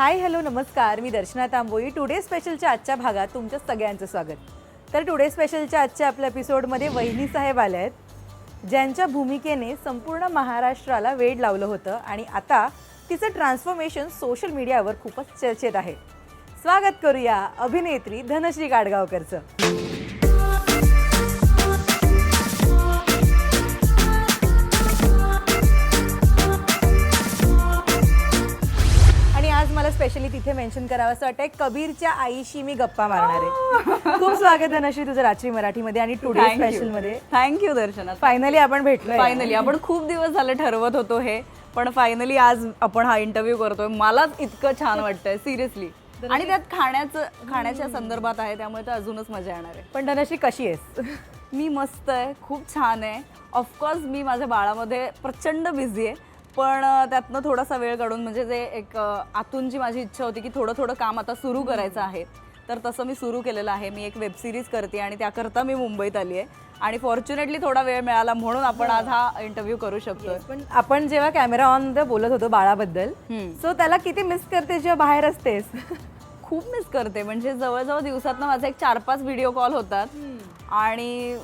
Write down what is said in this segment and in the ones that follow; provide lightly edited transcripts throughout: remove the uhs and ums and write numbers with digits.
Hi hello नमस्कार, मी दर्शना तांबोई. Today स्पेशलच्या आजच्या भागात तुमच्या सगळ्यांचं स्वागत. तर टुडे स्पेशलच्या आजच्या आपल्या एपिसोडमध्ये वहिनी साहेब आल्या आहेत, ज्यांच्या भूमिकेने संपूर्ण महाराष्ट्राला वेड लावलं होतं आणि आता तिचं ट्रान्सफॉर्मेशन सोशल मीडियावर खूपच चर्चेत आहे. स्वागत करूया अभिनेत्री धनश्री काडगावकरचं. आज मला स्पेशली तिथे मेन्शन करावं असं वाटतंय, कबीरच्या आईशी मी गप्पा मारणार आहे. खूप स्वागत धनश्री तुझं रात्री मराठीमध्ये आणि टुडे स्पेशल मध्ये. थँक्यू दर्शना. फायनली आपण भेटलोय. फायनली आपण खूप दिवस झाले ठरवत होतो हे, पण फायनली आज आपण हा इंटरव्ह्यू करतोय. मलाच इतकं छान वाटतंय सिरियसली, आणि त्यात खाण्याच्या संदर्भात आहे, त्यामुळे तर अजूनच मजा येणार आहे. पण धनश्री कशी आहेस? मी मस्त आहे, खूप छान आहे. ऑफकोर्स मी माझ्या बाळामध्ये प्रचंड बिझी आहे, पण त्यातनं थोडासा वेळ काढून, म्हणजे जे एक आतून जी माझी इच्छा होती की थोडं काम आता सुरू करायचं आहे, तर तसं मी सुरू केलेलं आहे. मी एक वेब सिरीज करते आणि त्याकरता मी मुंबईत आली आहे, आणि फॉर्च्युनेटली थोडा वेळ मिळाला म्हणून आपण आज हा इंटरव्ह्यू करू शकतो. पण आपण जेव्हा कॅमेरा ऑन बोलत होतो बाळाबद्दल, सो त्याला किती मिस करते जेव्हा बाहेर असतेस? खूप मिस करते. म्हणजे जवळजवळ दिवसातनं माझा एक 4-5 व्हिडिओ कॉल होतात, आणि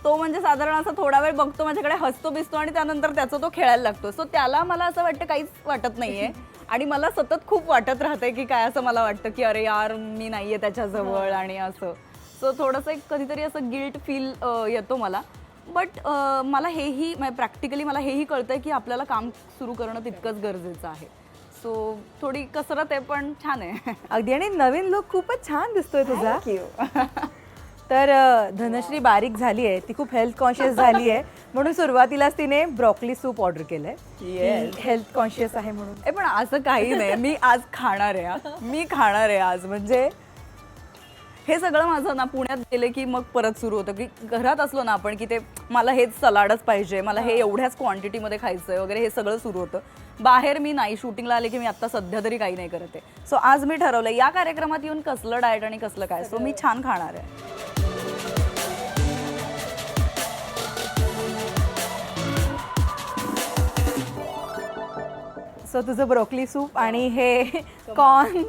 तो म्हणजे साधारण असं थोडा वेळ बघतो, माझ्याकडे हसतो बिसतो, आणि त्यानंतर त्याचा तो खेळायला लागतो. सो त्याला मला असं वाटतं काहीच वाटत नाहीये, आणि मला सतत खूप वाटत राहते की काय, असं मला वाटतं की अरे यार मी नाहीये त्याच्याजवळ आणि असं. सो थोडंसं एक कधीतरी असं गिल्ट फील येतो मला. बट मला हेही प्रॅक्टिकली मला हेही कळतंय की आपल्याला काम सुरू करणं तितकंच गरजेचं आहे. सो थोडी कसरत आहे, पण छान आहे अगदी. आणि नवीन लुक खूपच छान दिसतोय तुझा. तर धनश्री बारीक झाली आहे, ती खूप हेल्थ कॉन्शियस झाली आहे, म्हणून सुरुवातीलाच तिने ब्रॉकली सूप ऑर्डर केलंय. हेल्थ कॉन्शियस आहे म्हणून. पण असं काही नाही, मी आज खाणार आहे आज. म्हणजे हे सगळं माझं ना पुण्यात गेले की मग परत सुरू होतं, की घरात असलो ना आपण की ते मला हेच सलाडच पाहिजे, मला हे एवढ्याच क्वांटिटीमध्ये खायचंय वगैरे, हे सगळं सुरू होतं. बाहेर मी नाही, शूटिंगला आले की मी आता सध्या तरी काही नाही करत आहे. सो आज मी ठरवलं या कार्यक्रमात येऊन कसलं डाएट आणि कसलं काय, सो मी छान खाणार आहे. सो तुझं ब्रोकली सूप आणि हे कॉर्न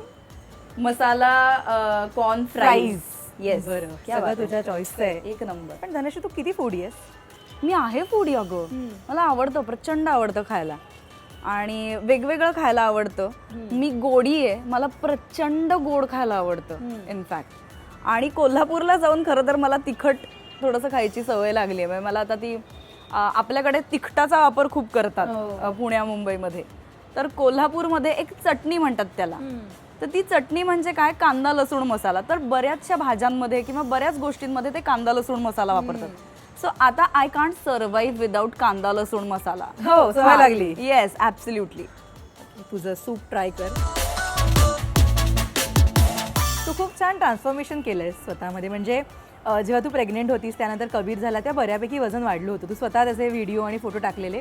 मसाला कॉर्न फ्राईज. येस, सगळं तुझ्या चॉईसचं आहे. एक नंबर. पण धनश्री तू किती फूडी आहेस? मी आहे फूडी अगं. मला आवडतं, प्रचंड आवडतं खायला, आणि वेगवेगळं खायला आवडतं. मी गोडी आहे, मला प्रचंड गोड खायला आवडतं इनफॅक्ट. आणि कोल्हापूरला जाऊन खरं तर मला तिखट थोडंसं खायची सवय लागली आहे. मला आता ती आपल्याकडे तिखटाचा वापर खूप करतात पुण्या मुंबईमध्ये, तर कोल्हापूरमध्ये एक चटणी म्हणतात त्याला. तर ती चटणी म्हणजे काय, कांदा लसूण मसाला. तर बऱ्याचशा भाज्यांमध्ये किंवा बऱ्याच गोष्टींमध्ये ते कांदा लसूण मसाला वापरतात. सो आता आय कांट सर्वाइव्ह विदाउट कांदा लसूण मसाला. हो, सवय लागली. Yes, absolutely. तुझं सूप ट्राय कर. तू खूप छान ट्रान्सफॉर्मेशन केलंयस स्वतःमध्ये. म्हणजे जेव्हा तू प्रेग्नेंट होतीस, त्यानंतर कबीर झाला, त्या बऱ्यापैकी वजन वाढलं होतं. तू स्वतः त्याचे व्हिडिओ आणि फोटो टाकलेले,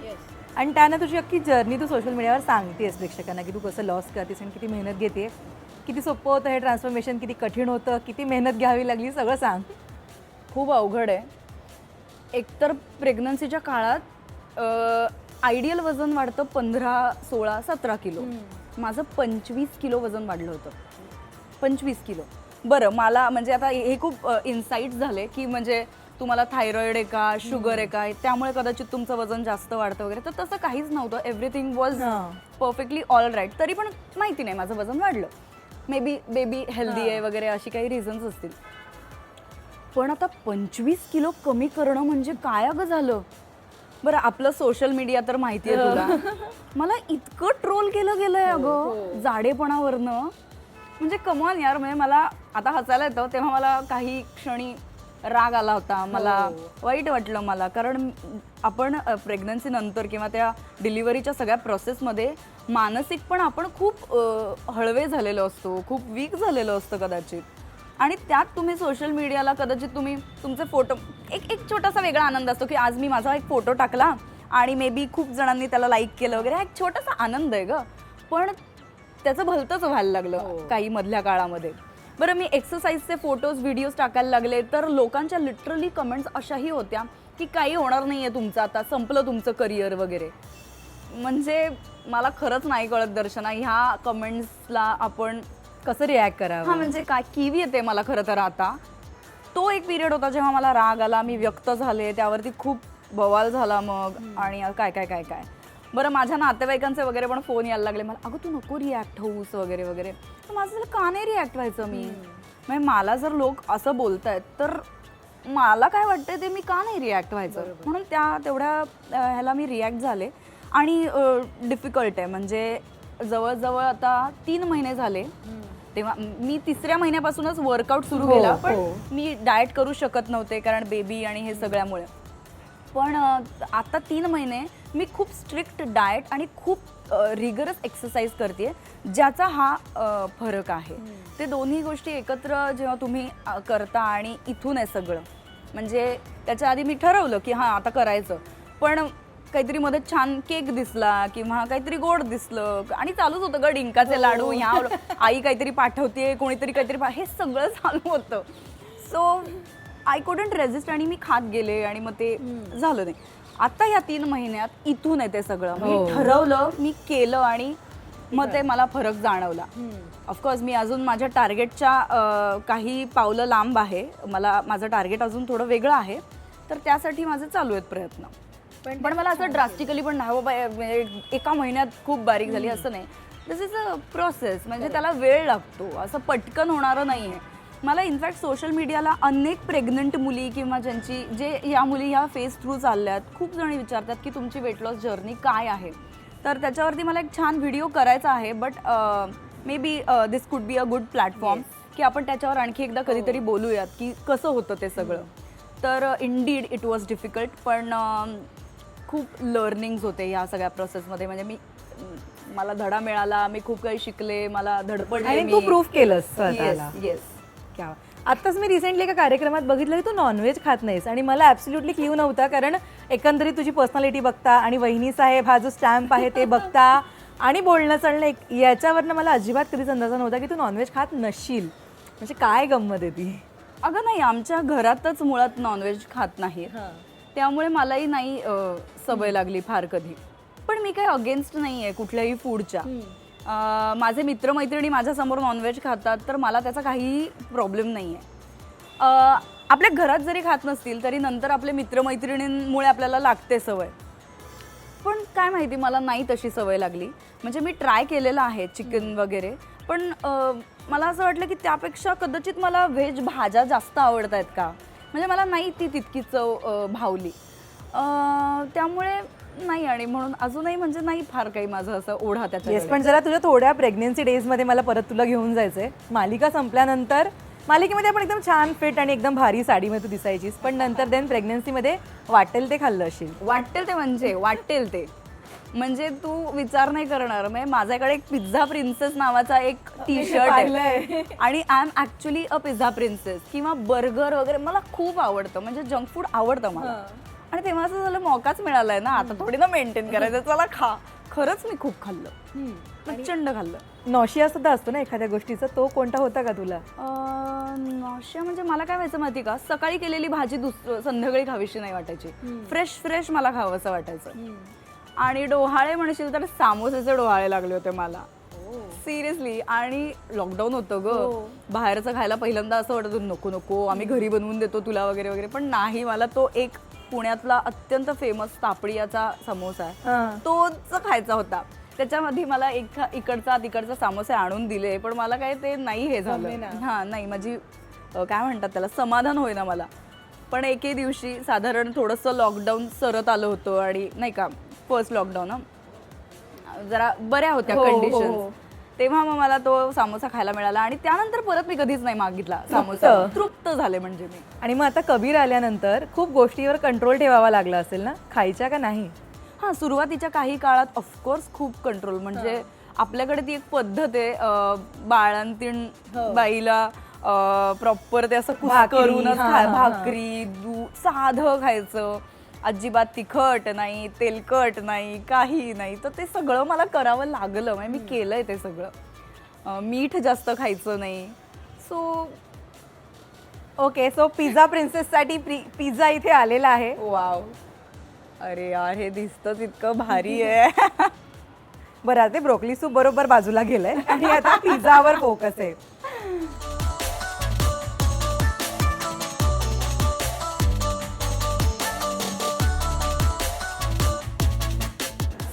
आणि त्यानं तुझी अख्खी जर्नी तू सोशल मीडियावर सांगतेस प्रेक्षकांना की तू कसं लॉस करतेस आणि किती मेहनत घेते, किती सोपं होतं हे ट्रान्सफॉर्मेशन, किती कठीण होतं, किती मेहनत घ्यावी लागली, सगळं सांग. खूप अवघड आहे. एकतर प्रेग्नन्सीच्या काळात आयडियल वजन वाढतं 15, 16, 17 किलो. माझं 25 किलो वजन वाढलं होतं. 25 किलो. बरं, मला म्हणजे आता हे खूप इन्साईट झाले की म्हणजे तुम्हाला थायरॉइड आहे का, शुगर आहे का, त्यामुळे कदाचित तुमचं वजन जास्त वाढतं वगैरे. तर तसं काहीच नव्हतं. Everything was perfectly all right. तरी पण माहिती नाही माझं वजन वाढलं. मे बी बेबी हेल्दी आहे वगैरे, अशी काही रिझन्स असतील. पण आता 25 किलो कमी करणं म्हणजे काय अगं झालं. बरं, आपलं सोशल मीडिया तर माहिती आहे तुला, मला इतकं ट्रोल केलं गेलंय अगं जाडेपणावरनं. म्हणजे कमॉन यार. म्हणजे मला आता हसायला येतं, तेव्हा मला काही क्षणी राग आला होता, मला वाईट वाटलं मला. कारण आपण प्रेग्नन्सी नंतर किंवा त्या डिलिव्हरीच्या सगळ्या प्रोसेसमध्ये मानसिक पण आपण खूप हळवे झालेलो असतो, खूप वीक झालेलो असतं कदाचित. आणि त्यात तुम्ही सोशल मीडियाला कदाचित तुम्ही तुमचे फोटो, एक छोटासा वेगळा आनंद असतो की आज मी माझा एक फोटो टाकला आणि मे बी खूप जणांनी त्याला लाईक केलं वगैरे, हा एक छोटासा आनंद आहे गं. पण त्याचं भलतंच व्हायला लागलं काही मधल्या काळामध्ये. बरं, मी एक्सरसाइजचे फोटोज व्हिडिओज टाकायला लागले, तर लोकांच्या लिटरली कमेंट्स अशाही होत्या की काही होणार नाही आहे तुमचं, आता संपलं तुमचं करिअर वगैरे. म्हणजे मला खरंच नाही कळत दर्शना, ह्या कमेंट्सला आपण कसं रिॲक्ट हा करावं. म्हणजे काय किवी येते मला खरं तर. आता तो एक पिरियड होता जेव्हा मला राग आला, मी व्यक्त झाले, त्यावरती खूप बवाल झाला मग. आणि काय काय काय काय बरं, माझ्या नातेवाईकांचे वगैरे पण फोन यायला लागले मला, अगं तू नको रिॲक्ट होऊस वगैरे वगैरे. तर माझं झालं, का नाही रिॲक्ट व्हायचं मी? म्हणजे मला जर लोक असं बोलतायत तर मला काय वाटतंय ते मी का नाही रिॲक्ट व्हायचं. म्हणून तेवढ्या ह्याला मी रिॲक्ट झाले. आणि डिफिकल्ट आहे, म्हणजे जवळजवळ आता 3 महिने झाले. तेव्हा मी 3ऱ्या महिन्यापासूनच वर्कआउट सुरू केला, पण मी डाएट करू शकत नव्हते कारण बेबी आणि हे सगळ्यामुळे. पण आता 3 महिने मी खूप स्ट्रिक्ट डाएट आणि खूप रिगरस एक्सरसाइज करते, ज्याचा हा फरक आहे. ते दोन्ही गोष्टी एकत्र जेव्हा तुम्ही करता आणि इथून आहे सगळं. म्हणजे त्याच्या आधी मी ठरवलं की हां आता करायचं, पण काहीतरी मध्ये छान केक दिसला किंवा काहीतरी गोड दिसलं आणि चालूच होतं ग, डिंकाचे लाडू, ह्या आई काहीतरी पाठवते, कोणीतरी काहीतरी हे सगळं चालू होतं. सो आय कुडंट रेजिस्ट आणि मी खात गेले आणि मग ते झालं नाही. आता या 3 महिन्यात इथून आहे ते सगळं. मी ठरवलं, मी केलं आणि मग ते मला फरक जाणवला. ऑफकोर्स मी अजून माझ्या टार्गेटच्या काही पावलं लांब आहे. माझं टार्गेट अजून थोडं वेगळं आहे, तर त्यासाठी माझे चालू आहेत प्रयत्न. पण मला असं ड्रास्टिकली पण नाही बाबा एका महिन्यात खूप बारीक झाली असं नाही. दिस इज अ प्रोसेस, म्हणजे त्याला वेळ लागतो, असं पटकन होणारं नाही आहे. मला इनफॅक्ट सोशल मीडियाला अनेक प्रेग्नंट मुली किंवा या मुली ह्या फेज थ्रू चालल्यात, खूप जणी विचारतात की तुमची वेट लॉस जर्नी काय आहे. तर त्याच्यावरती मला एक छान व्हिडिओ करायचा आहे, but may be this could be a good platform की आपण त्याच्यावर आणखी एकदा कधीतरी बोलूयात की कसं होतं ते सगळं. तर इंडीड इट वॉज डिफिकल्ट, पण खूप लर्निंग्स होते ह्या सगळ्या प्रोसेसमध्ये. म्हणजे मला धडा मिळाला, मी खूप काही शिकले, मला धडपडले आणि तू प्रूफ केलंस स्वतःला. येस. क्या आत्ताच मी रिसेंटली एका कार्यक्रमात बघितलं की तू नॉनव्हेज खात नाहीस, आणि मला ॲब्सोल्युटली क्ल्यू नव्हता, कारण एकंदरीत तुझी पर्सनॅलिटी बघता आणि वहिनी साहेब हा जो स्टॅम्प आहे ते बघता आणि बोलणं चालणं याच्यावरनं मला अजिबात कधीच अंदाजा नव्हता की तू नॉनव्हेज खात नसशील. म्हणजे काय गंमत आहे ती. अगं नाही, आमच्या घरातच मुळात नॉनव्हेज खात नाही, त्यामुळे मलाही नाही सवय लागली फार कधी. पण मी काही अगेन्स्ट नाही आहे कुठल्याही फूडच्या. माझे मित्रमैत्रिणी माझ्यासमोर नॉनव्हेज खातात तर मला त्याचा काहीही प्रॉब्लेम नाही आहे. आपल्या घरात जरी खात नसतील तरी नंतर आपल्या मित्रमैत्रिणींमुळे आपल्याला लागते सवय. पण काय माहिती, मला नाही तशी सवय लागली. म्हणजे मी ट्राय केलेलं आहे चिकन वगैरे, पण मला असं वाटलं की त्यापेक्षा कदाचित मला व्हेज भाज्या जास्त आवडत आहेत का, म्हणजे मला नाही ती तितकी चव भावली. त्यामुळे नाही, आणि म्हणून अजूनही म्हणजे नाही फार काही माझं असं ओढा त्याच्याकडे. पण जरा तुझ्या थोड्या प्रेग्नेन्सी डेजमध्ये मला परत तुला घेऊन जायचंय. मालिका संपल्यानंतर मालिकेमध्ये आपण एकदम छान फिट आणि एकदम भारी साडीमध्ये तू दिसायचीस, पण नंतर देन प्रेग्नेन्सीमध्ये वाटेल ते खाल्लं असेल. वाटेल ते म्हणजे तू विचार नाही करणार. म्हणजे माझ्याकडे एक पिझ्झा प्रिन्सेस नावाचा एक टी शर्ट आहे आणि I am actually a pizza princess. किंवा बर्गर वगैरे मला खूप आवडतं, म्हणजे जंक फूड आवडतं मला. आणि तेव्हा असं झालं, मौकाच मिळालाय ना, आता थोडी ना मेंटेन करायचं, चला खा. खरंच मी खूप खाल्लं, प्रचंड खाल्लं. नॉशिया सुद्धा असतो ना एखाद्या गोष्टीचा, तो कोणता होता का तुला? नॉशिया म्हणजे मला काय व्हायचं माहिती का, सकाळी केलेली भाजी संध्याकाळी खावीशी नाही वाटायची. फ्रेश मला खावंसं वाटायचं. आणि डोहाळे म्हणशील तर सामोसेचे डोहाळे लागले होते मला, सिरियसली. आणि लॉकडाऊन होतं ग, बाहेरचं खायला पहिल्यांदा असं वाटत नको नको, आम्ही घरी बनवून देतो तुला वगैरे वगैरे. पण नाही, मला तो एक पुण्यातला अत्यंत फेमस तापडियाचा समोसा आहे, तोच खायचा होता. त्याच्यामध्ये मला इकडचा तिकडचा समोसे आणून दिले, पण मला काय ते नाही हे झालं. हां नाही, माझी काय म्हणतात त्याला, समाधान होईना मला. पण एके दिवशी साधारण थोडंसं लॉकडाऊन सरत आलं होतं आणि नाही का फर्स्ट लॉकडाऊन जरा बऱ्या होत्या कंडिशन, तेव्हा मग मला तो समोसा खायला मिळाला आणि त्यानंतर परत मी कधीच नाही मागितला समोसा. तृप्त झाले म्हणजे मी. आणि मग आता कबीर आल्यानंतर खूप गोष्टीवर कंट्रोल ठेवावा लागला असेल ना, खायच्या का नाही? हां, सुरुवातीच्या काही काळात ऑफकोर्स खूप कंट्रोल. म्हणजे आपल्याकडे ती एक पद्धत आहे, बाळंतीण बाईला प्रॉपर ते असं करूनच भाकरी दूध साधं खायचं, अजिबात तिखट नाही, तेलकट नाही, काही नाही. तर ते सगळं मला करावं लागलं, म्हणजे मी केलंय ते सगळं. मीठ जास्त खायचं नाही. ओके, सो पिझ्झा प्रिन्सेससाठी पिझ्झा इथे आलेला आहे. वाव. अरे यार हे दिसतंच इतकं भारी आहे. बरं ते ब्रोकली सूप बरोबर बाजूला गेलंय आणि आता पिझ्झावर फोकस आहे.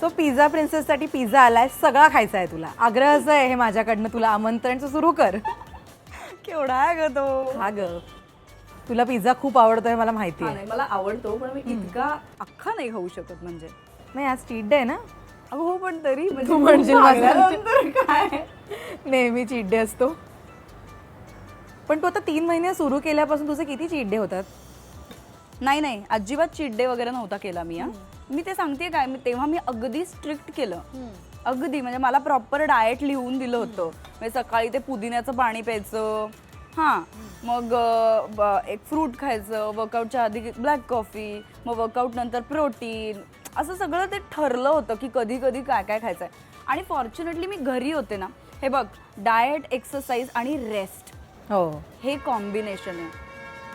सो पिझ्झा प्रिन्सेससाठी पिझ्झा आलाय, सगळा खायचा आहे तुला. आग्रहच आहे हे माझ्याकडनं, तुला आमंत्रण सुरू कर. केवढा आहे ग तो. हा ग, तुला पिझ्झा खूप आवडतोय मला माहिती हा आहे. नाही, मला आवडतो पण मी इतका अख्खा नाही खाऊ शकत म्हणजे. नाही आज चीट डे आहे ना. अगं हो पण तरी म्हणजे तू म्हणशील खूप माझ्या- मागल्यानंतर काय. नेहमी चीट डे असतो. पण तू आता 3 महिने सुरू केल्यापासून तुझे किती चीट डे होतात? नाही नाही अजिबात चीट डे वगैरे नव्हता केला मी. मी ते सांगते काय, तेव्हा मी अगदी स्ट्रिक्ट केलं. अगदी म्हणजे मला प्रॉपर डाएट लिहून दिलं होतं. म्हणजे सकाळी ते पुदिन्याचं पाणी प्यायचं, हां, मग एक फ्रूट खायचं, वर्कआउटच्या आधी ब्लॅक कॉफी, मग वर्कआउट नंतर प्रोटीन, असं सगळं ते ठरलं होतं की कधी कधी काय काय खायचं आहे. आणि फॉर्च्युनेटली मी घरी होते ना. हे बघ, डाएट, एक्सरसाइज आणि रेस्ट हो, हे कॉम्बिनेशन आहे.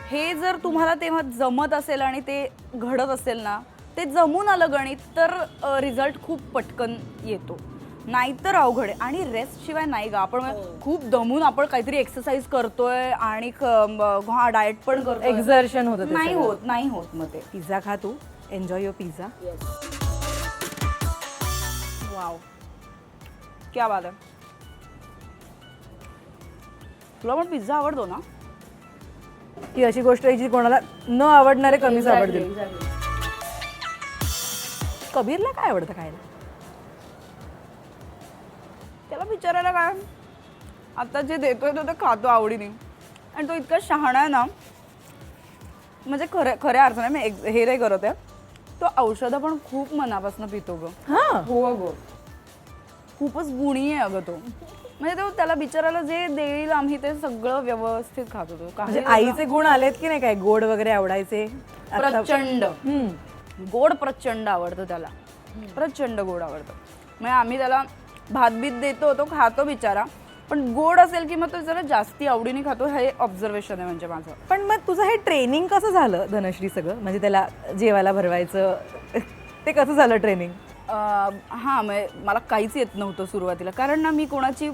हे जर तुम्हाला तेव्हा जमत असेल आणि ते घडत असेल ना, ते जमून आलं गणित तर रिझल्ट खूप पटकन येतो. नाहीतर अवघड आहे. आणि रेस्ट शिवाय नाही गा. आपण खूप दमून आपण काहीतरी एक्सरसाइज करतोय आणि हा डाएट पण करतोय, एक्झर्शन होतं ते नाही सगळं. होत नाही होत मग ते. पिझ्झा खा तू, एन्जॉय युअर पिझ्झा. वाव, क्या बात आहे. तुला पण पिझ्झा आवडतो ना? ही अशी गोष्ट आहे जी कोणाला न आवडणारे कमीच आवडतील. कबीरला काय आवडतं खायला? त्याला विचारायला काय, आता जे देतोय तो खातो आवडीने. आणि तो इतका शहाणा आहे ना, म्हणजे खऱ्या अर्थाने मी हे नाही करत आहे. तो औषधं पण खूप मनापासून पितो ग. हा, हो अगं, खूपच गुणी आहे अगं तो. म्हणजे तो त्याला बिचारायला जे देईल आम्ही ते सगळं व्यवस्थित खात होतो. म्हणजे आईचे गुण आलेत की नाही, काय गोड वगैरे आवडायचे? आता- प्रचंड हम्म. गोड प्रचंड आवडतं त्याला, प्रचंड गोड आवडतं. म्हणजे आम्ही त्याला भात बीत देतो, तो खातो बिचारा. पण गोड असेल की मग तो जरा जास्ती आवडीने खातो. हे ऑब्झर्वेशन आहे म्हणजे माझं. पण मग तुझं हे ट्रेनिंग कसं झालं धनश्री सगळं? म्हणजे त्याला जेवायला भरवायचं ते कसं झालं ट्रेनिंग? हां, म्हणजे मला काहीच येत नव्हतं सुरुवातीला. कारण ना मी कोणाची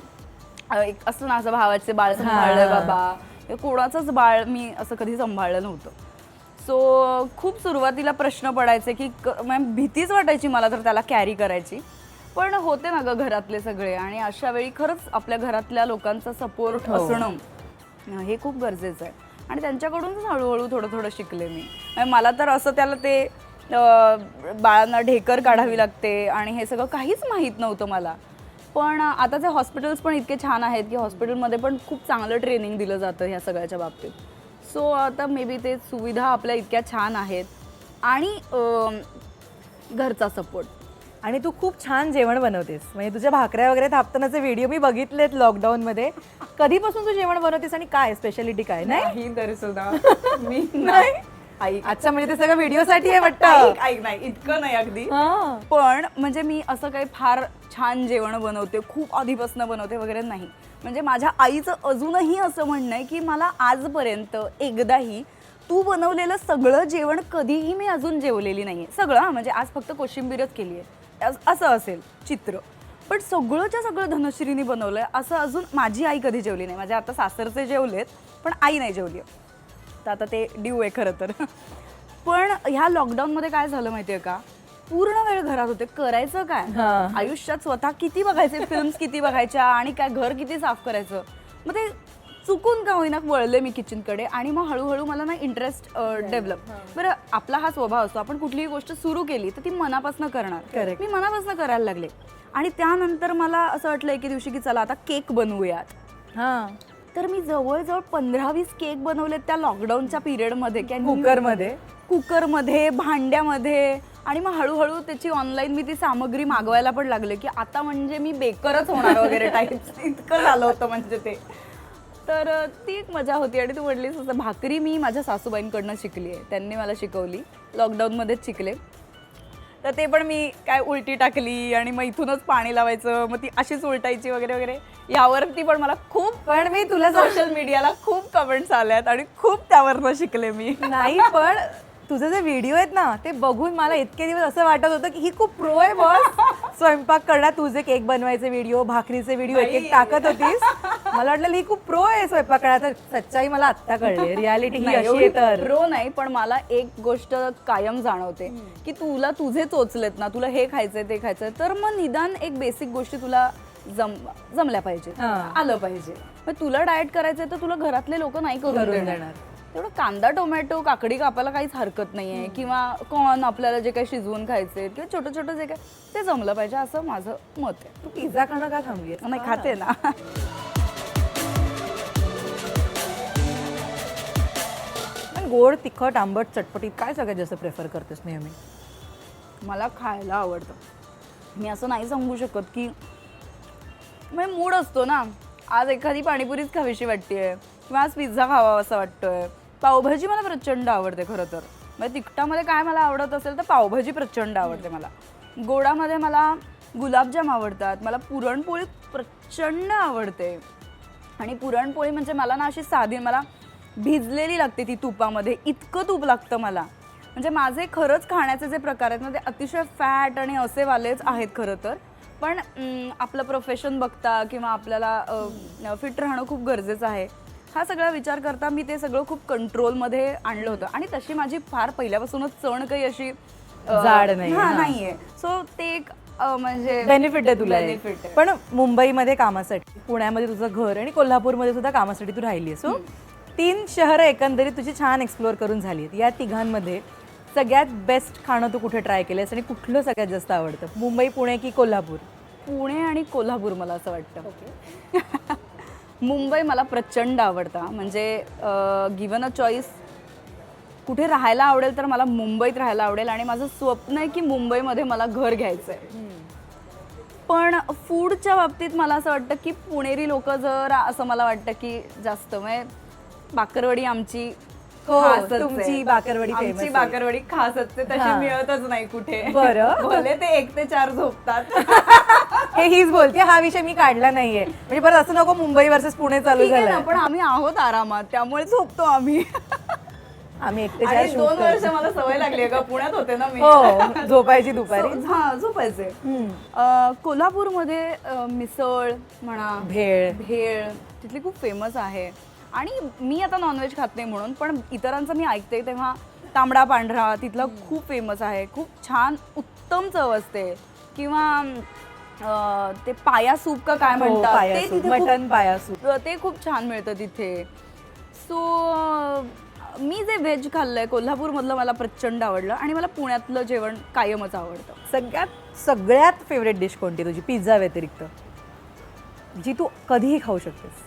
एक असं ना, असं भावाचे बाळ सांभाळलंय बाबा, हे कोणाचंच बाळ मी असं कधी सांभाळलं नव्हतं. सो खूप सुरुवातीला प्रश्न पडायचे की भीतीच वाटायची मला तर त्याला कॅरी करायची. पण होते ना ग घरातले सगळे, आणि अशा वेळी खरंच आपल्या घरातल्या लोकांचा सपोर्ट असणं हे खूप गरजेचं आहे. आणि त्यांच्याकडूनच हळूहळू थोडं थोडं शिकले मी. म्हणजे मला तर असं त्याला ते बाळांना ढेकर काढावी लागते आणि हे सगळं काहीच माहीत नव्हतं मला. पण आताचे हॉस्पिटल्स पण इतके छान आहेत की हॉस्पिटलमध्ये पण खूप चांगलं ट्रेनिंग दिलं जातं ह्या सगळ्याच्या बाबतीत. सो आता मे बी ते सुविधा आपल्या इतक्या छान आहेत आणि घरचा सपोर्ट. आणि तू खूप छान जेवण बनवतेस. म्हणजे तुझ्या भाकऱ्या वगैरे थापतानाचे व्हिडिओ मी बघितलेत लॉकडाऊनमध्ये. कधीपासून तू जेवण बनवतेस आणि काय स्पेशालिटी काय? नाही तरी सुद्धा मी नाही. ऐक अच्छा, म्हणजे ते सगळं व्हिडिओसाठी आहे वाटतं. ऐक नाही, इतकं नाही अगदी. हा. पण म्हणजे मी असं काही फार छान जेवण बनवते, खूप आधीपासून बनवते वगैरे नाही. म्हणजे माझ्या आईचं अजूनही असं म्हणणं आहे की मला आजपर्यंत एकदाही तू बनवलेलं सगळं जेवण कधीही मी अजून जेवलेली नाही आहे. सगळं म्हणजे आज फक्त कोशिंबीरच केली आहे असं असेल चित्र. पण सगळंच्या सगळं धनश्रीनी बनवलं आहे असं अजून माझी आई कधी जेवली नाही. माझ्या आता सासरचे जेवलेत पण आई नाही जेवली. तर आता ते ड्यू आहे खरं तर. पण ह्या लॉकडाऊनमध्ये काय झालं माहिती आहे का, पूर्ण वेळ घरात होते, करायचं काय आयुष्यात? स्वतः किती बघायचे फिल्म्स, किती बघायच्या, आणि काय घर किती साफ करायचं. मग ते चुकून का होईना वळले मी किचनकडे. आणि मग हळूहळू मला ना इंटरेस्ट डेव्हलप. बरं, आपला हा स्वभाव असतो, आपण कुठलीही गोष्ट सुरू केली तर ती मनापासून करणार. मी मनापासून करायला लागले. आणि त्यानंतर मला असं वाटलं एके दिवशी की चला आता केक बनवूयात. हा, तर मी जवळजवळ 15-20 केक बनवलेत त्या लॉकडाऊनच्या पिरियडमध्ये. कुकरमध्ये, भांड्यामध्ये. आणि मग हळूहळू त्याची ऑनलाईन मी ती सामग्री मागवायला पण लागले की आता म्हणजे मी बेकरच होणार वगैरे टाईप. इतकं झालं होतं म्हणजे ते. तर ती एक मजा होती. आणि तू म्हटलीस असं भाकरी मी माझ्या सासूबाईंकडनं शिकली आहे, त्यांनी मला शिकवली, लॉकडाऊनमध्येच शिकले. तर ते पण मी काय उलटी टाकली आणि मग इथूनच पाणी लावायचं, मग ती अशीच उलटायची वगैरे वगैरे. यावरती पण मला खूप, पण मी तुला सोशल मीडियाला खूप कमेंट्स आल्यात आणि खूप त्यावरनं शिकले मी. नाही, पण तुझे जे व्हिडिओ आहेत ना ते बघून मला इतके दिवस असं वाटत होतं की ही खूप प्रो आहे बॉस स्वयंपाक करण्यात. तुझे केक बनवायचे व्हिडिओ, भाकरीचे व्हिडिओ एक एक टाकत होतीस. मला वाटलं ही खूप प्रो आहे स्वयंपाक करण्यात. तर सच्चाई मला आत्ता कळली, रियालिटी ही अशी आहे. तर प्रो नाही, पण मला एक गोष्ट कायम जाणवते की तुला तुझे चोचलेत ना, तुला हे खायचंय ते खायचंय, तर मग निदान एक बेसिक गोष्टी तुला जमल्या पाहिजे, आलं पाहिजे. मग तुला डाएट करायचंय तर तुला घरातले लोक नाही करून देणार. तेवढं कांदा टोमॅटो काकडी कापायला काहीच हरकत नाहीये, किंवा कॉर्न आपल्याला जे काही शिजवून खायचे किंवा छोटं छोटं जे काय ते जमलं पाहिजे, असं माझं मत आहे. तू पिझ्झा खाणं का थांबली? नाही, खाते ना. पण गोड, तिखट, आंबट, चटपटीत काय सगळ्यात जास्त प्रेफर करतेस नेहमी? मला खायला आवडतं. मी असं नाही सांगू शकत की म्हणजे मूड असतो ना, आज एखादी पाणीपुरीच खावीशी वाटतेय किंवा आज पिझ्झा खावा असं वाटतोय. पावभाजी मला प्रचंड आवडते खरं तर. म्हणजे तिखटामध्ये काय मला आवडत असेल तर पावभाजी प्रचंड आवडते मला. गोडामध्ये मला गुलाबजाम आवडतात, मला पुरणपोळी प्रचंड आवडते. आणि पुरणपोळी म्हणजे मला ना अशी साधी, मला भिजलेली लागते ती तुपामध्ये, इतकं तूप लागतं मला. म्हणजे माझे खरंच खाण्याचे जे प्रकार आहेत ना ते अतिशय फॅट आणि असे वालेच आहेत खरं तर. पण आपलं प्रोफेशन बघता किंवा आपल्याला फिट राहणं खूप गरजेचं आहे, हा सगळा विचार करता मी ते सगळं खूप कंट्रोलमध्ये आणलं होतं. आणि तशी माझी फार पहिल्यापासूनच चण काही अशी जाड नाही नाहीये. सो ते एक म्हणजे बेनिफिट आहे तुला. बेनिफिट आहे. पण मुंबईमध्ये कामासाठी, पुण्यामध्ये तुझं घर आणि कोल्हापूरमध्ये सुद्धा कामासाठी तू राहिली. सो 3 शहरं एकंदरीत तुझी छान एक्सप्लोअर करून झाली आहेत. या तिघांमध्ये सगळ्यात बेस्ट खाणं तू कुठे ट्राय केलंस आणि कुठलं सगळ्यात जास्त आवडतं? मुंबई, पुणे की कोल्हापूर? पुणे आणि कोल्हापूर मला असं वाटतं. मुंबई मला प्रचंड आवडतं. म्हणजे गिवन अ चॉईस कुठे राहायला आवडेल तर मला मुंबईत राहायला आवडेल. आणि माझं स्वप्न आहे की मुंबईमध्ये मला घर घ्यायचं आहे. पण फूडच्या बाबतीत मला असं वाटतं की पुणेरी लोक जर, असं मला वाटतं की जास्त म्हणजे बाकरवडी आमची खासच आहे. तुमची बाकरवडी famous आमची आहे. बाकरवडी खासच आहे, तशी मिळतच नाही कुठे. बरं. भले ते 1 ते 4 झोपतात. हे हीच बोलते, हा विषय मी काढला नाहीये. म्हणजे परत असं नको मुंबई वर्सेस पुणे चालू ठीक आहे ना, झालं. पण आम्ही आहोत आरामात, त्यामुळे झोपतो आम्ही. आम्ही एकटे आणि 2 वर्ष मला सवय लागली आहे का, पुण्यात होते ना मी. हो, झोपायची दुपारी. हा, झोपायचे. कोल्हापूरमध्ये मिसळ म्हणा, भेळ तिथली खूप फेमस आहे. आणि मी आता नॉनव्हेज खात नाही म्हणून, पण इतरांचं मी ऐकते तेव्हा तांबडा पांढरा तिथला खूप फेमस आहे, खूप छान उत्तम चव असते. किंवा ते पाया सूप का काय म्हणतात ते तिथे मटन पाया सूप, ते खूप छान मिळतं तिथे. सो मी जे व्हेज खाल्लंय कोल्हापूरमधलं मला प्रचंड आवडलं. आणि मला पुण्यातलं जेवण कायमच आवडतं. सगळ्यात फेवरेट डिश कोणती तुझी पिझ्झा व्यतिरिक्त, जी तू कधीही खाऊ शकतेस?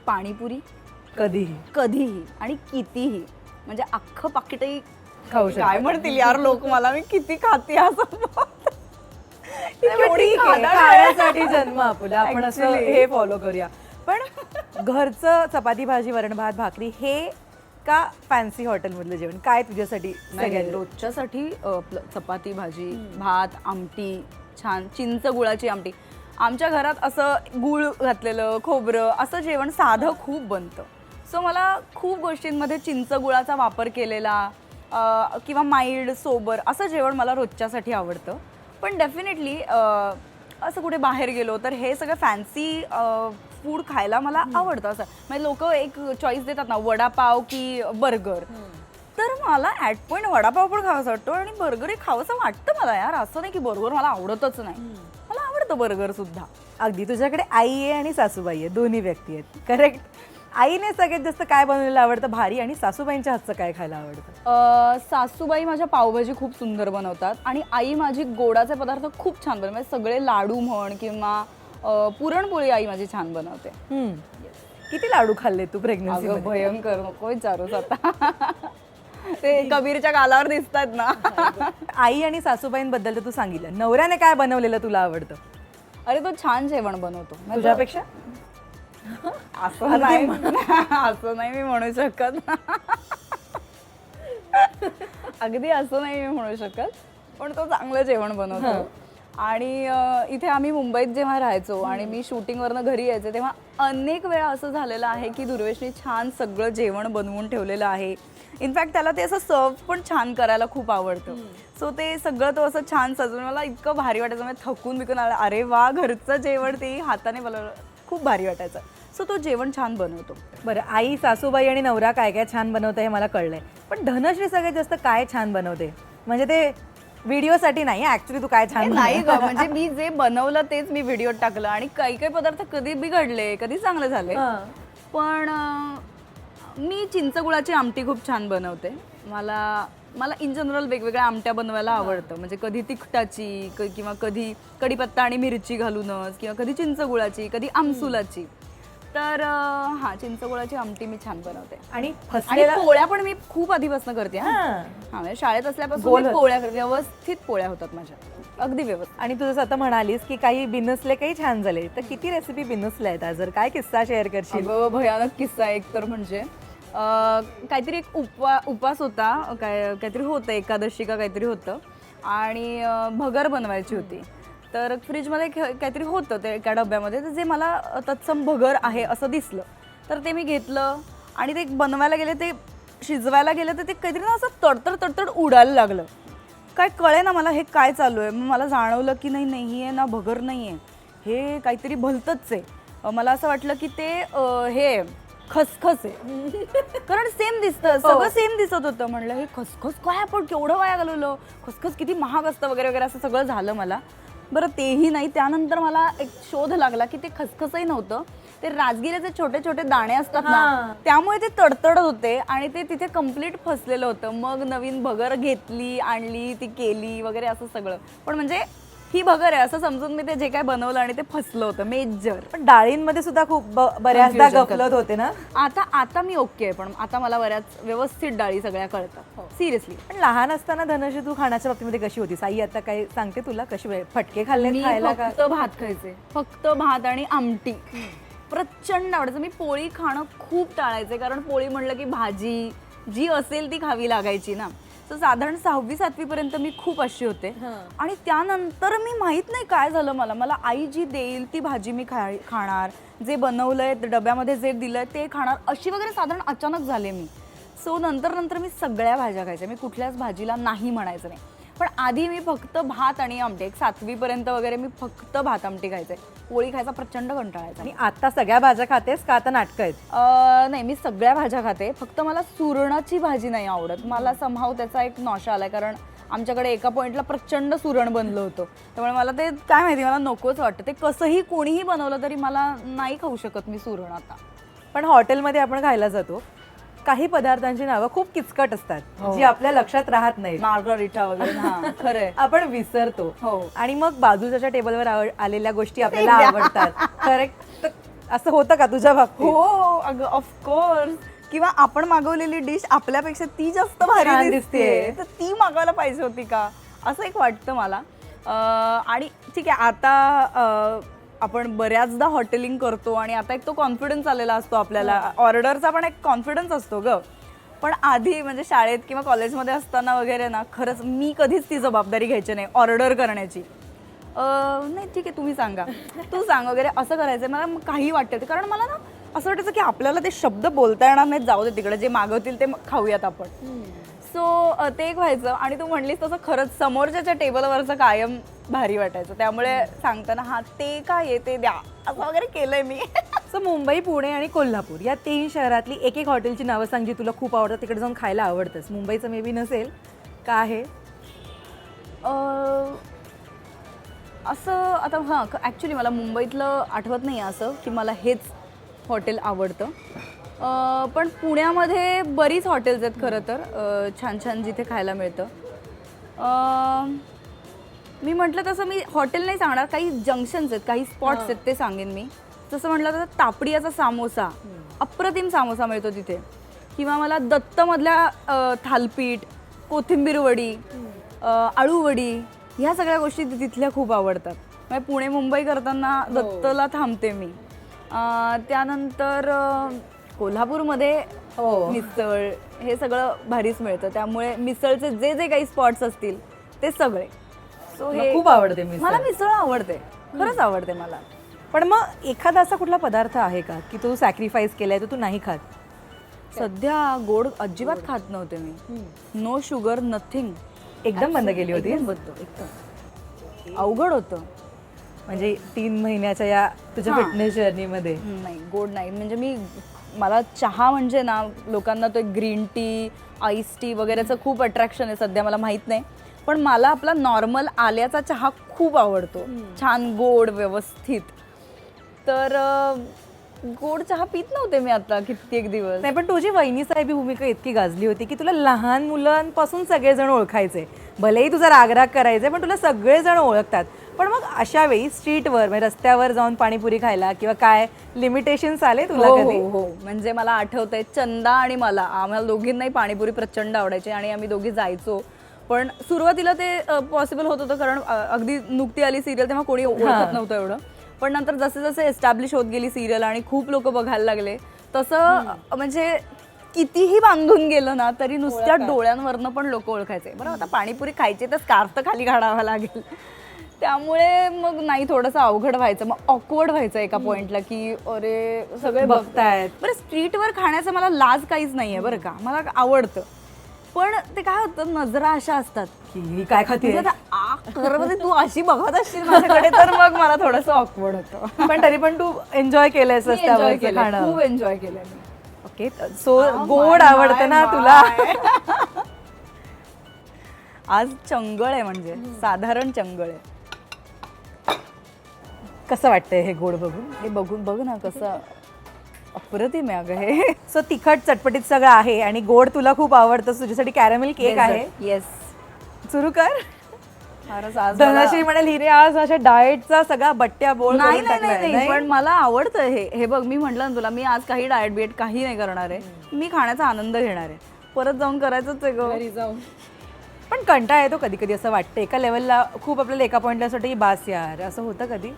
पाणीपुरी. कधीही आणि कितीही, म्हणजे अख्खं पाकिटही खाऊ शकते. काय म्हणतील यार लोक मला, मी किती खाते असं. खाण्यासाठी जन्म आपला, आपण असं हे फॉलो करूया. पण घरचं चपाती भाजी वरण भात भाकरी हे का फॅन्सी हॉटेलमधलं जेवण काय तुझ्यासाठी? रोजच्यासाठी चपाती भाजी भात आमटी, छान चिंच गुळाची आमटी. आमच्या घरात असं गुळ घातलेलं खोबरं असं जेवण साधं खूप बनतं. सो मला खूप गोष्टींमध्ये चिंच गुळाचा वापर केलेला किंवा माइल्ड सोबर असं जेवण मला रोजच्यासाठी आवडतं. पण डेफिनेटली असं कुठे बाहेर गेलो तर हे सगळं फॅन्सी फूड खायला मला आवडतं. असं म्हणजे लोक एक चॉईस देतात ना, वडापाव की बर्गर, तर मला ॲट पॉईंट वडापाव पण खावासा वाटतो आणि बर्गरही खावंसं वाटतं मला यार. असं नाही की बर्गर मला आवडतच नाही, मला आवडतं बर्गर सुद्धा. अगदी. तुझ्याकडे आई आहे आणि सासूबाई आहे, दोन्ही व्यक्ती आहेत, करेक्ट? आईने सगळ्यात जास्त काय बनवलेलं आवडतं भारी, आणि सासूबाईंच्या हातचं काय खायला आवडतं? सासूबाई माझ्या पावभाजी खूप सुंदर बनवतात आणि आई माझी गोडाचे पदार्थ खूप छान बनवते. म्हणजे सगळे लाडू म्हण किंवा पुरणपोळी आई माझी छान बनवते. किती लाडू खाल्ले तू प्रेग्नन्सी? भयंकर, नको विचारूच आता. ते कबीरच्या गालावर दिसतात ना. आई आणि सासूबाईंबद्दल तर तू सांगितलं, नवऱ्याने काय बनवलेलं तुला आवडतं? अरे तो छान जेवण बनवतो तुझ्यापेक्षा. असं नाही असं नाही मी म्हणू शकत. अगदी असं नाही मी म्हणू शकत, पण तो चांगलं जेवण बनवतो. आणि इथे आम्ही मुंबईत जेव्हा राहायचो आणि मी शूटिंगवरनं घरी यायचे तेव्हा अनेक वेळा असं झालेलं आहे की दुर्वेशने छान सगळं जेवण बनवून ठेवलेलं आहे. इनफॅक्ट त्याला ते असं सर्व पण छान करायला खूप आवडतं. सो ते सगळं तो असं छान सजवून मला इतकं भारी वाटायचं. म्हणजे थकून बिकून आलं, अरे वा घरचं जेवण ते हाताने बनवलं, खूप भारी वाटायचं. सो तो जेवण छान बनवतो. बरं, आई, सासूबाई आणि नवरा काय काय छान बनवतं हे मला कळलंय, पण धनश्री सगळ्यात जास्त काय छान बनवते? म्हणजे ते व्हिडिओसाठी नाही, ऍक्च्युली तू काय छान नाही ग, म्हणजे मी जे बनवलं तेच मी व्हिडिओ टाकलं आणि काही काही पदार्थ कधी बिघडले कधी चांगले झाले. पण मी चिंचगुळाची आमटी खूप छान बनवते. मला इन जनरल वेगवेगळ्या आमट्या बनवायला आवडतं. म्हणजे कधी तिखटाची किंवा कधी कढीपत्ता आणि मिरची घालूनच, किंवा कधी चिंचगुळाची, कधी आमसुलाची. तर हा, चिंचगुळाची आमटी मी छान बनवते. आणि पोळ्या पण मी खूप आधीपासून करते. हा, म्हणजे शाळेत असल्यापासून पोळ्या व्यवस्थित पोळ्या होतात माझ्या, अगदी व्यवस्थित. आणि तू जसं आता म्हणालीस की काही बिनसले, काही छान झाले, तर किती रेसिपी बिनसल्या आहेत? जर काय किस्सा शेअर करशील? भयानक किस्सा एक तर म्हणजे काहीतरी एक उपास होता, काहीतरी होतं, एकादशी का काहीतरी होतं, आणि भगर बनवायची होती. तर फ्रीजमध्ये काहीतरी होतं ते एका डब्यामध्ये, तर जे मला तत्सम भगर आहे असं दिसलं, तर ते मी घेतलं आणि ते बनवायला गेले, ते शिजवायला गेलं, तर ते काहीतरी ना असं तडतड उडायला लागलं. काय कळे ना मला हे काय चालू आहे. मग मला जाणवलं की नाही ही आहे ना भगर नाही आहे, हे काहीतरी भलतंच आहे. मला असं वाटलं की ते हे खसखस आहे, कारण सेम दिसतं, सगळं सेम दिसत होतं. म्हणलं हे खसखस काय, आपण केवढं वाया घालवलं, खसखस किती महाग असतं वगैरे वगैरे असं सगळं झालं मला. बरं, तेही नाही. त्यानंतर मला एक शोध लागला की ते खसखसही नव्हतं, ते राजगिऱ्याचे छोटे छोटे दाणे असतात ना, त्यामुळे ते तडतडत होते आणि ते तिथे कम्प्लीट फसलेलं होतं. मग नवीन भगर घेतली, आणली, ती केली वगैरे असं सगळं. पण म्हणजे ही भगर आहे असं समजून मी ते जे काय बनवलं आणि ते फसलं होतं मेजर. पण डाळींमध्ये सुद्धा खूप बऱ्याचदा गफलत होते ना. आता मी ओके आहे, पण आता मला बऱ्याच व्यवस्थित डाळी सगळ्या कळतात, सिरियसली. पण लहान असताना धनश्री तू खाण्याच्या बाबतीमध्ये कशी होतीस? आई आता काय सांगते तुला, कशी फटके खाल्ले खायला का? फक्त भात खायचे, फक्त भात आणि आमटी. प्रचंड आवडायचं. मी पोळी खाणं खूप टाळायचे, कारण पोळी म्हणलं की भाजी जी असेल ती खावी लागायची ना. तर साधारण 6वी-7वी पर्यंत मी खूप अशी होते. आणि त्यानंतर मी माहित नाही काय झालं, मला आई जी देईल ती भाजी मी खाणार, जे बनवलंय डब्यामध्ये जे दिलंय ते खाणार, अशी वगैरे साधारण अचानक झाले मी. सो नंतर मी सगळ्या भाज्या खायच्या. मी कुठल्याच भाजीला नाही म्हणायचं नाही. पण आधी मी फक्त भात आणि आमटी, एक 7वी पर्यंत वगैरे मी फक्त भात आमटी खायचे. पोळी खायचा प्रचंड कंटाळायचा. आणि आता सगळ्या भाज्या खातेस का आता नाटकं आहेत? नाही, मी सगळ्या भाज्या खाते, फक्त मला सुरणाची भाजी नाही आवडत. मला समहाव त्याचा एक नॉशा आलाय, कारण आमच्याकडे एका पॉइंटला प्रचंड सुरण बनलं होतं. त्यामुळे मला ते काय माहिती, मला नकोच वाटतं. ते कसंही कोणीही बनवलं तरी मला नाही खाऊ शकत मी सुरण आता. पण हॉटेलमध्ये आपण खायला जातो, काही पदार्थांची नावं खूप किचकट असतात, जी आपल्या लक्षात राहत नाही. मार्गरिटा वगैरे, हा खरंय, आपण विसरतो. हो. आणि मग बाजूच्या टेबलवर आलेल्या गोष्टी आपल्याला आवडतात. करेक्ट, असं होतं का तुझ्या बाबतीत? हो अगं, ऑफकोर्स. किंवा आपण मागवलेली डिश आपल्यापेक्षा ती जास्त भारी दिसते, तर ती मागवायला पाहिजे होती का, असं एक वाटतं मला. आणि ठीक आहे, आता आपण बऱ्याचदा हॉटेलिंग करतो आणि आता एक तो कॉन्फिडन्स आलेला असतो आपल्याला, ऑर्डरचा पण एक कॉन्फिडन्स असतो ग. पण आधी म्हणजे शाळेत किंवा कॉलेजमध्ये असताना वगैरे ना, खरंच मी कधीच ती जबाबदारी घ्यायची नाही ऑर्डर करण्याची. नाही ठीक आहे, तुम्ही सांगा, तू सांग वगैरे असं करायचं. मला काही वाटतं, कारण मला ना असं वाटायचं की आपल्याला ते शब्द बोलता येणार नाहीत, जाऊ दे तिकडे, जे मागवतील ते खाऊयात आपण. सो ते एक व्हायचं. आणि तू म्हणलीस तसं खरंच समोरच्या टेबलवरचं कायम भारी वाटायचं. त्यामुळे सांगताना हा ते काय आहे ते द्या असं वगैरे केलंय मी. सो मुंबई, पुणे आणि कोल्हापूर या 3 शहरातली एक हॉटेलची नावं सांग जी तुला खूप आवडतं, तिकडे जाऊन खायला आवडतंस. मुंबईचं मे बी नसेल का आहे असं. आता हां, ॲक्च्युली मला मुंबईतलं आठवत नाही असं की मला हेच हॉटेल आवडतं. पण पुण्यामध्ये बरीच हॉटेल्स आहेत खरं तर, छान छान जिथे खायला मिळतं. मी म्हटलं तसं मी हॉटेल नाही सांगणार, काही जंक्शन्स आहेत, काही स्पॉट्स आहेत ते सांगेन मी. जसं म्हटलं तर तापडियाचा सामोसा, अप्रतिम सामोसा मिळतो तिथे. किंवा मला दत्तमधल्या थालपीठ, कोथिंबीर वडी, आळूवडी, ह्या सगळ्या गोष्टी तिथल्या खूप आवडतात. म्हणजे पुणे मुंबई करताना दत्तला थांबते मी. त्यानंतर कोल्हापूरमध्ये मिसळ, हे सगळं भारीच मिळतं. त्यामुळे मिसळचे जे जे काही स्पॉट्स असतील ते सगळे. सो मला खूप आवडते मिसळ. मला मिसळ आवडते, खरंच आवडते मला. पण मग एखादा असा कुठला पदार्थ आहे का की तू सॅक्रिफाईस केलाय तो तू नाही खात? सध्या गोड अजिबात खात नव्हते मी. No sugar nothing. एकदम बंद केली होती? एकदम अवघड होतं. म्हणजे 3 महिन्याच्या या तुझ्या हां. फिटनेस जर्नीमध्ये? नाही, गोड नाही. म्हणजे मला चहा म्हणजे ना, लोकांना तो ग्रीन टी, आईस टी वगैरेचं खूप अट्रॅक्शन आहे सध्या, मला माहीत नाही. पण मला आपला नॉर्मल आल्याचा चहा खूप आवडतो, छान गोड व्यवस्थित. तर गोड चहा पित नव्हते मी आता कित्येक दिवस. नाही, पण तुझी वहिनी साहेबी भूमिका इतकी गाजली होती की तुला लहान मुलांपासून सगळेजण ओळखायचे. भलेही तुझा रागराग करायचे पण तुला सगळेजण ओळखतात. पण मग अशा वेळी स्ट्रीटवर म्हणजे रस्त्यावर जाऊन पाणीपुरी खायला किंवा काय लिमिटेशन्स आले तुला कधी? हो. म्हणजे मला आठवतंय, चंदा आणि मला, आम्हाला दोघींनाही पाणीपुरी प्रचंड आवडायची आणि आम्ही दोघी जायचो. पण सुरुवातीला ते पॉसिबल होत होतं कारण अगदी नुकती आली सिरियल तेव्हा कोणी ओळखत नव्हतं एवढं. पण नंतर जसे जसे एस्टॅब्लिश होत गेली सिरियल आणि खूप लोक बघायला लागले तसं म्हणजे कितीही बांधून गेलं ना तरी नुसत्या डोळ्यांवरनं पण लोक ओळखायचे. बरं, आता पाणीपुरी खायची तर स्कार्फ तर खाली काढावा लागेल. त्यामुळे मग नाही, थोडंसं अवघड व्हायचं, मग ऑकवर्ड व्हायचं एका पॉइंटला की अरे सगळे बघतायत. बरं, स्ट्रीटवर खाण्याचं मला लाज काहीच नाहीये बरं का, मला आवडतं. पण ते काय होतं, नजरा अशा असतात की ही काय खाते? खरं तू अशी बघत असशील माझ्याकडे तर मग मला थोडंसं ऑकवर्ड होतं. पण तरी पण तू एन्जॉय केलंयस रस्त्यावरचं खाणं? खूप एन्जॉय केलं मी. ओके, सो गोड आवडतं ना तुला? आज चंगळ आहे, म्हणजे साधारण चंगळ आहे. कसं वाटतंय हे गोड बघून? हे बघून बघ ना कसं अप्रतिम आहे अगं हे. सो तिखट चटपटीत सगळं आहे आणि गोड तुला खूप आवडतं. तुझ्यासाठी कॅरमेल केक आहे. येस, सुरू कर. फारच आज धनश्री म्हणेल हिरे आज अशा डाएटचा सगळा बट्ट्या बोल नाही करून नाही टाकलाय. नाही, पण मला आवडतं हे बघ, मी म्हटलं ना तुला, मी आज काही डाएट बिएट काही नाही करणार आहे. मी खाण्याचा आनंद घेणार आहे. परत जाऊन करायचंच आहे गं. पण कंटाळा येतो कधी कधी, असं वाटतं एका लेवलला खूप आपल्याला एका पॉइंटसाठी बास यार, असं होतं कधी?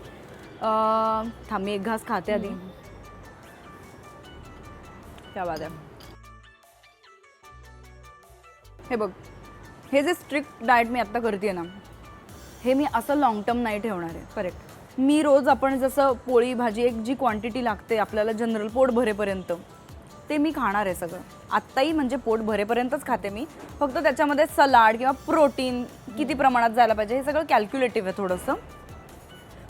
थांब मी एक घास खाते आधी. क्या बात आहे. हे बघ, हे जे स्ट्रिक्ट डाएट मी आत्ता करते ना, हे मी असं लॉंग टर्म नाही ठेवणार आहे. करेक्ट. मी रोज आपण जसं पोळी भाजी एक जी क्वांटिटी लागते आपल्याला जनरल पोट भरेपर्यंत, ते मी खाणार आहे सगळं. आत्ताही म्हणजे पोट भरेपर्यंतच खाते मी. फक्त त्याच्यामध्ये सलाड किंवा प्रोटीन किती प्रमाणात जायला पाहिजे हे सगळं कॅल्क्युलेटिव्ह आहे थोडंसं.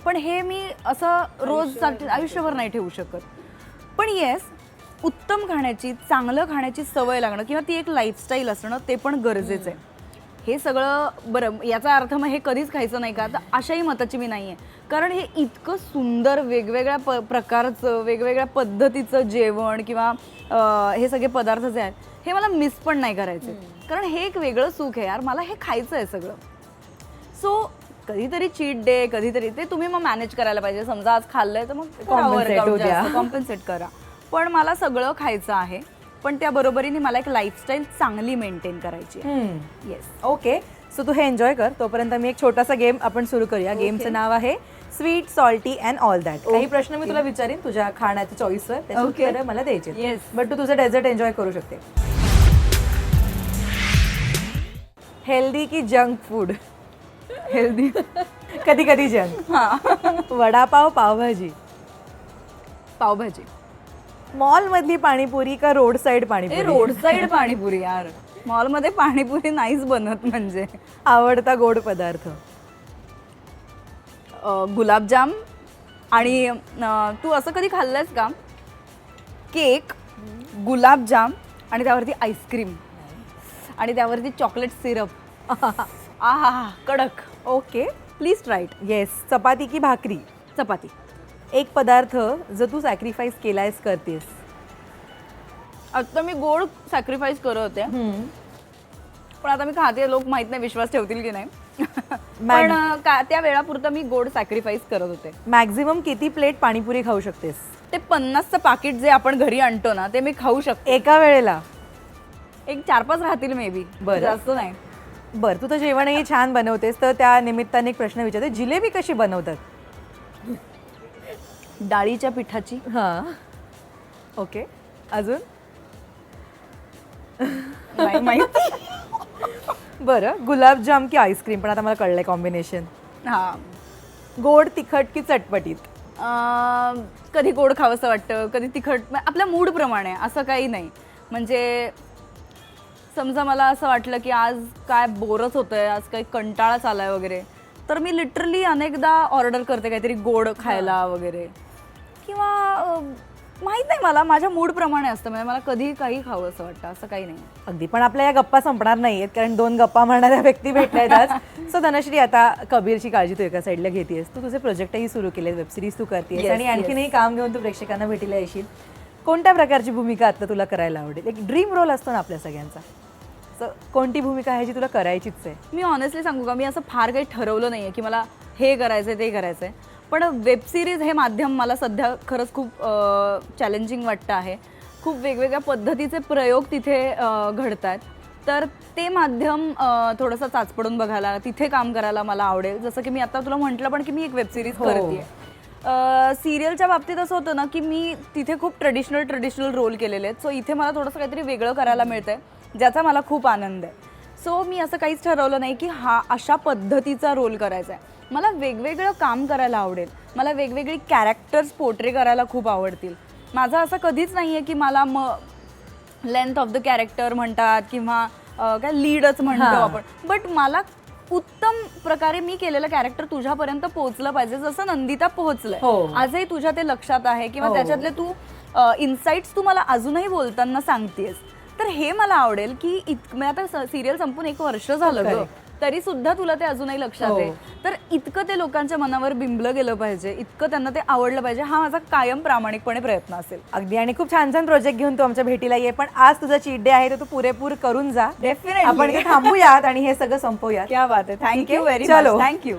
पण हे मी असं रोज आयुष्यभर नाही ठेवू शकत. पण येस, उत्तम खाण्याची, चांगलं खाण्याची सवय लागणं किंवा ती एक लाईफस्टाईल असणं ते पण गरजेचं आहे. हे सगळं बरं, याचा अर्थ मग हे कधीच खायचं नाही का, तर अशाही मताची मी नाही आहे. कारण हे इतकं सुंदर वेगवेगळ्या प्रकारचं, वेगवेगळ्या पद्धतीचं जेवण किंवा हे सगळे पदार्थ जे आहेत हे मला मिस पण नाही करायचे. कारण हे एक वेगळं सुख आहे यार, मला हे खायचं आहे सगळं. सो कधीतरी चीट डे, कधीतरी ते तुम्ही मग मॅनेज करायला पाहिजे. समजा आज खाल्लंय तर मग कॉम्पन्सेट करा. पण मला सगळं खायचं आहे, पण त्या बरोबरीने मला एक लाईफस्टाईल चांगली मेंटेन करायची आहे. येस. ओके, सो तू हे एन्जॉय कर. तोपर्यंत मी एक छोटासा गेम आपण सुरू करूया. गेमचं नाव आहे sweet, salty and all that. काही प्रश्न मी तुला विचारीन तुझ्या खाण्याच्या चॉईसवर, त्याची उत्तरं मला द्यायची. येस. बट तू तुझं डेझर्ट एन्जॉय करू शकते. हेल्दी की जंक फूड? हेल्दी. कधी कधी जंक. वडापाव, पावभाजी? पावभाजी. मॉल मधली पाणीपुरी का road side panipuri? Road side panipuri यार, मॉलमध्ये पाणीपुरी नाहीच बनत. म्हणजे आवडता गोड पदार्थ? गुलाबजाम. आणि तू असं कधी खाल्लंयस का, केक, गुलाबजाम आणि त्यावरती आईस्क्रीम आणि त्यावरती चॉकलेट सिरप? आहा, कडक. Okay, please try it. Yes. Chapati की भाकरी? चपाती. एक पदार्थ जो तू सॅक्रिफाईस केलायस, करतेस? आता मी गोड सॅक्रिफाईस करत होते, पण आता मी खाते, लोक माहित नाही विश्वास ठेवतील की नाही. पण त्या वेळापुरतं मी गोड सॅक्रिफाईस करत होते. मॅक्झिमम किती प्लेट पाणीपुरी खाऊ शकतेस? ते 50चं पाकिट जे आपण घरी आणतो ना, ते मी खाऊ शकते एका वेळेला. एक 4-5 राहतील मे बी, जास्त नाही. बरं, तू तर जेवणही छान बनवतेस, तर त्या निमित्ताने एक प्रश्न विचारते, जिलेबी कशी बनवतात? डाळीच्या पिठाची. हां, ओके. अजून? नाही माहिती. बरं, गुलाबजाम की आईस्क्रीम, पण आता मला कळलंय कॉम्बिनेशन. हां. गोड, तिखट की चटपटीत? कधी गोड खावंसं वाटतं, कधी तिखट, आपल्या मूडप्रमाणे, असं काही नाही. म्हणजे समजा मला असं वाटलं की आज काय बोरच होतंय, आज काही कंटाळाच आलाय वगैरे, तर मी लिटरली अनेकदा ऑर्डर करते काहीतरी गोड खायला वगैरे, किंवा माहीत नाही, मला माझ्या मूडप्रमाणे असतं. म्हणजे मला कधी काही खावं असं वाटतं, असं काही नाही. अगदी. पण आपल्या या गप्पा संपणार नाहीयेत, कारण 2 गप्पा मारणाऱ्या व्यक्ती भेटल्या आहेत आज. सो धनश्री, आता कबीरची काळजी तू एका साईडला घेतेस, तू तुझे प्रोजेक्टही सुरू केले, वेबसिरीज तू करतेस, आणि आणखीनही काम घेऊन तू प्रेक्षकांना भेटीला येशील. कोणत्या प्रकारची भूमिका आता तुला करायला आवडेल? एक ड्रीम रोल असतो ना आपल्या सगळ्यांचा, सो कोणती भूमिका आहे जी तुला करायचीच आहे? मी ऑनेस्टली सांगू का, मी असं फार काही ठरवलं नाही आहे की मला हे करायचं ते करायचं आहे. पण वेबसिरीज हे माध्यम मला सध्या खरंच खूप चॅलेंजिंग वाटतं आहे. खूप वेगवेगळ्या पद्धतीचे प्रयोग तिथे घडत आहेत. तर ते माध्यम थोडंसं चाचपडून बघायला, तिथे काम करायला मला आवडेल. जसं की मी आता तुला म्हटलं पण की मी एक वेबसिरीज करते. सिरियलच्या बाबतीत असं होतं ना की मी तिथे खूप ट्रेडिशनल रोल केलेले आहेत. सो इथे मला थोडंसं काहीतरी वेगळं करायला मिळतंय, ज्याचा मला खूप आनंद आहे. सो मी असं काहीच ठरवलं नाही की हा अशा पद्धतीचा रोल करायचा आहे. मला वेगवेगळं काम करायला आवडेल, मला वेगवेगळी कॅरेक्टर्स पोर्ट्रे करायला खूप आवडतील. माझं असं कधीच नाही आहे की मला लेंथ ऑफ द कॅरेक्टर म्हणतात किंवा काय लीडच म्हणतो आपण, बट मला उत्तम प्रकारे मी केलेलं कॅरेक्टर तुझ्यापर्यंत पोहोचलं पाहिजे, जसं नंदिता पोहोचलंय. आजही तुझ्या ते लक्षात आहे किंवा त्याच्यातले तू इन्साइट्स तू मला अजूनही बोलताना सांगतेस. तर हे मला आवडेल की आता सिरियल संपून 1 वर्ष झालं तरी सुद्धा तुला ते अजूनही लक्षात आहे. तर इतकं ते लोकांच्या मनावर बिंबलं गेलं पाहिजे, इतकं त्यांना ते आवडलं पाहिजे, हा माझा कायम प्रामाणिकपणे प्रयत्न असेल. अगदी. आणि खूप छान छान प्रोजेक्ट घेऊन तू आमच्या भेटीला ये, पण आज तुझा चीट डे आहे, तर तू पुरेपूर करून जा. डेफिनेटली आपण इथे थांबूयात आणि हे सगळं संपवूयात. क्या बात आहे. थँक्यू व्हेरी चलो. मच. थँक्यू.